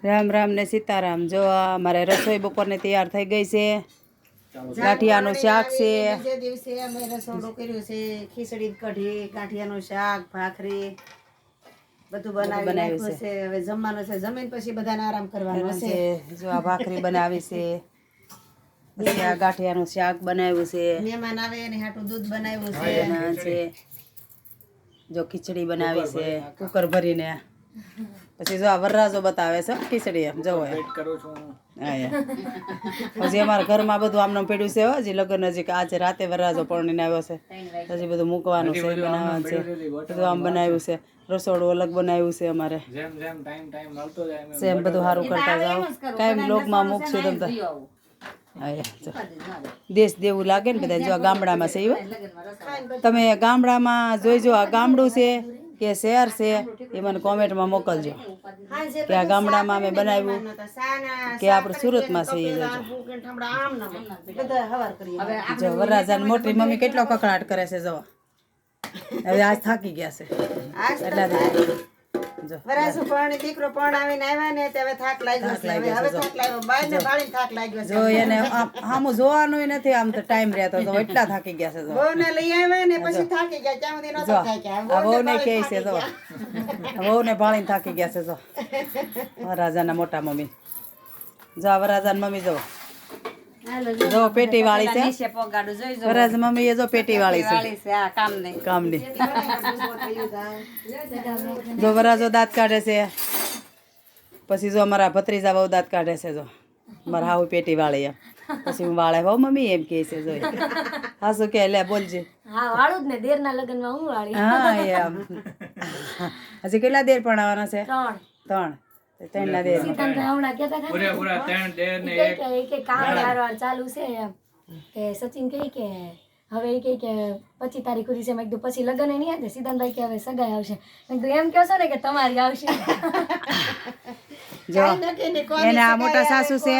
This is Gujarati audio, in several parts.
રામ રામ ને સીતારામ। જો અમારે રસોઈ બપોરની તૈયાર થઈ ગઈ છે। ગાંઠિયાનું શાક છે। બીજે દિવસે અમે રસોડું કર્યું છે। ખીચડી કઢી, ગાંઠિયાનું શાક, ભાખરી બધું બનાવી નાખ્યું છે। હવે જમવાનું છે। જમીન પછી બધાને આરામ કરવાનો છે। જો આ ભાખરી બનાવી છે, પછી આ ગાંઠિયાનું શાક બનાવ્યું છે। મહેમાન આવે એની હાટું દૂધ બનાવ્યું છે। જો ખીચડી બનાવી છે કુકર ભરીને। પછી જો આ વરરાજો બતાવે છે ખીચડી એમ જો પછી અમારા ઘરમાં બધું આમનું પડ્યું છે। હજી લગ્ન હજી આજે રાતે વરરાજો પરણીને આવ્યો છે, હજી બધું મૂકવાનું છે, બનાવવાનું છે, બધું આમ બનાવ્યું છે। રસોડું અલગ બનાવ્યું છે અમારે। સેમ બધું સારું કરતા જાઓ, કાંઈ બ્લોગમાં મૂકશું તમે દેશ દેવું લાગે ને બધા। જો આ ગામડામાં છે એવા તમે ગામડામાં જોઈજો આ ગામડું છે કે શહેર છે એ મને કોમેન્ટમાં મોકલજો કે આ ગામડામાં અમે બનાવ્યું કે આપણે સુરતમાં છે એ જો વરરાજાની મોટી મમ્મી કેટલો કકળાટ કરે છે। જો હવે આજ થાકી ગયા છે એટલા વરાજો પણ દીકરો પણ આવીને આવ્યા ને હવે થાક લાગ્યો છે। હવે થાક લાગ્યો બાય ને બાળી થાક લાગ્યો છે। જો એને આમ જોવાનું નથી, આમ તો ટાઈમ રહેતો તો એટલા થાકી ગયા છે। જો બહુ ને લઈ આવ્યા ને પછી થાકી ગયા, ત્યાં સુધી નતો થાક્યા। આ બહુ ને કહે છે જો બહુ ને ભાળીને થાકી ગયા છે। જો વરરાજાના મોટા મમ્મી, જો આ વરરાજાની મમ્મી જો જો પેટી વાળી છે। વરરાજ મમ્મી એ જો પેટી વાળી છે કામની। જો વરરાજો દાંત કાઢે છે, પછી જો અમારા ભત્રીજા બહુ દાંત કાઢે છે। જો મારા હાવ પેટી વાળી એમ, પછી હું વાળે હો મમ્મી એમ કહે છે। જોઈ હા શું કે લે બોલજે। હા એમ હજી કેટલા દેર પણ આવવાના છે? ત્રણ ત્રણના દેર ચાલુ છે એમ કે સચિન કહે કે હવે એ કહે કે 25 તારીખ સુધી છે। મેં કીધું પછી લગ્ન નહીં આવે, સિદ્ધાંતભાઈ કે હવે સગાઈ આવશે। મેં કીધું એમ કહો છો ને કે તમારી આવશે। જો એને આ મોટા સાસુ છે।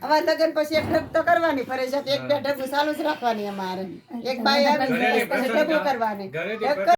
હવે લગ્ન પછી એક ઢગ તો કરવાની ફરજિયાત, એક બે ઢગું ચાલુ જ રાખવાની અમારે। એક બાઈ આવી પછી ઢગું કરવાની।